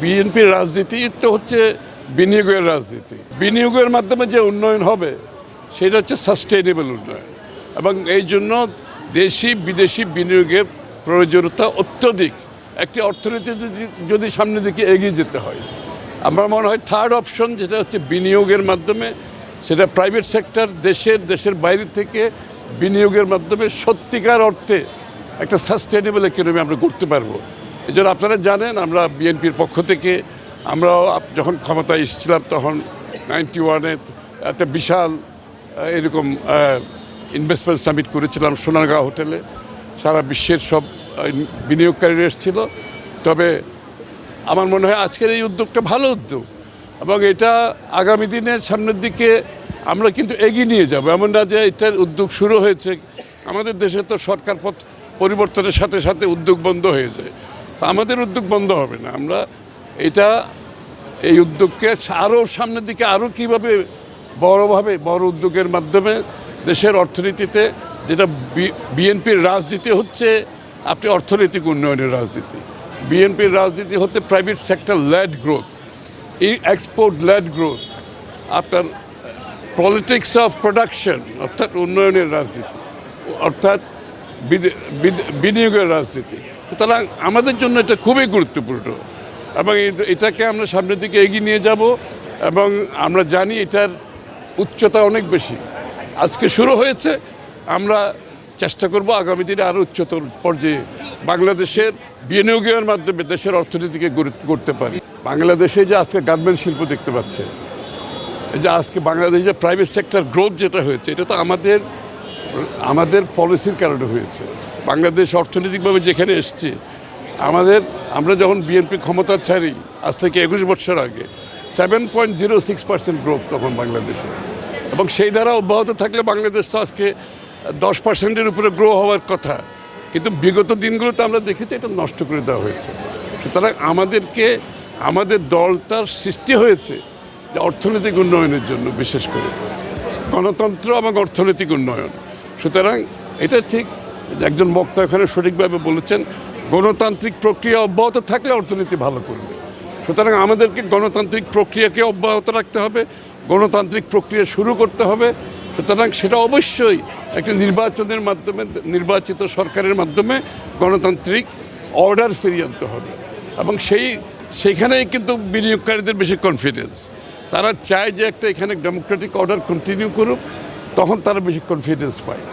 বিএনপির রাজনীতি তো হচ্ছে বিনিয়োগের রাজনীতি। বিনিয়োগের মাধ্যমে যে উন্নয়ন হবে সেটা হচ্ছে সাস্টেইনেবল উন্নয়ন, এবং এই জন্য দেশি বিদেশি বিনিয়োগের প্রয়োজনীয়তা অত্যধিক। একটি অর্থনীতি যদি সামনের দিকে এগিয়ে যেতে হয়, আমার মনে হয় থার্ড অপশন যেটা হচ্ছে বিনিয়োগের মাধ্যমে, সেটা প্রাইভেট সেক্টর দেশের বাইরে থেকে বিনিয়োগের মাধ্যমে সত্যিকার অর্থে একটা সাস্টেইনেবল ইকোনমি আমরা করতে পারবো। এই জন্য আপনারা জানেন আমরা বিএনপির পক্ষ থেকে আমরাও যখন ক্ষমতায় এসেছিলাম তখন 91-এ একটা বিশাল এরকম ইনভেস্টমেন্ট সামিট করেছিলাম সোনারগাঁও হোটেলে। সারা বিশ্বের সব বিনিয়োগকারীরা এসেছিল। তবে আমার মনে হয় আজকের এই উদ্যোগটা ভালো উদ্যোগ, এবং এটা আগামী দিনের সামনের দিকে আমরা কিন্তু এগিয়ে নিয়ে যাব। এমন না যে এটার উদ্যোগ শুরু হয়েছে, আমাদের দেশে তো সরকার পরিবর্তনের সাথে সাথে উদ্যোগ বন্ধ হয়ে যায়, আমাদের উদ্যোগ বন্ধ হবে না। আমরা এই উদ্যোগকে আরও সামনের দিকে আরও কীভাবে বড় উদ্যোগের মাধ্যমে দেশের অর্থনীতিতে, যেটা বিএনপির রাজনীতি হচ্ছে আপনি অর্থনৈতিক উন্নয়নের রাজনীতি, বিএনপির রাজনীতি হতে প্রাইভেট সেক্টর লেড গ্রোথ, এই এক্সপোর্ট লেড গ্রোথ, আপনার পলিটিক্স অফ প্রোডাকশন অর্থাৎ উন্নয়নের রাজনীতি, অর্থাৎ বিনিয়োগের রাজনীতি। সুতরাং আমাদের জন্য এটা খুবই গুরুত্বপূর্ণ, এবং এটাকে আমরা সামনের দিকে এগিয়ে নিয়ে যাব। এবং আমরা জানি এটার উচ্চতা অনেক বেশি, আজকে শুরু হয়েছে, আমরা চেষ্টা করব আগামী দিনে আরও উচ্চতর পর্যায়ে বাংলাদেশের বিনিয়োগের মাধ্যমে দেশের অর্থনীতিকে গড়তে পারি। বাংলাদেশে যে আজকে গার্মেন্ট শিল্প দেখতে পাচ্ছে, এই যে আজকে বাংলাদেশে যে প্রাইভেট সেক্টর গ্রোথ যেটা হয়েছে, এটা তো আমাদের পলিসির কারণে হয়েছে। বাংলাদেশ অর্থনৈতিকভাবে যেখানে এসছে, আমরা যখন বিএনপি ক্ষমতা ছাড়ি আজ থেকে 21 বছর আগে 7.06% গ্রোথ তখন বাংলাদেশে, এবং সেই দ্বারা অব্যাহত থাকলে বাংলাদেশ তো আজকে 10%-এর উপরে গ্রো হওয়ার কথা, কিন্তু বিগত দিনগুলোতে আমরা দেখেছি এটা নষ্ট করে দেওয়া হয়েছে। সুতরাং আমাদের দলটার সৃষ্টি হয়েছে যে অর্থনৈতিক উন্নয়নের জন্য, বিশেষ করে গণতন্ত্র এবং অর্থনৈতিক উন্নয়ন। সুতরাং এটা ঠিক একজন বক্তা এখানে সঠিকভাবে বলেছেন, গণতান্ত্রিক প্রক্রিয়া অব্যাহত থাকলে অর্থনীতি ভালো করবে। সুতরাং আমাদেরকে গণতান্ত্রিক প্রক্রিয়াকে অব্যাহত রাখতে হবে, গণতান্ত্রিক প্রক্রিয়া শুরু করতে হবে। সুতরাং সেটা অবশ্যই একটা নির্বাচনের মাধ্যমে, নির্বাচিত সরকারের মাধ্যমে গণতান্ত্রিক অর্ডার ফিরিয়ে আনতে হবে, এবং সেইখানেই কিন্তু বিনিয়োগকারীদের বেশি কনফিডেন্স। তারা চায় যে একটা এখানে ডেমোক্রেটিক অর্ডার কন্টিনিউ করুক, তখন তারা বেশি কনফিডেন্স পায়।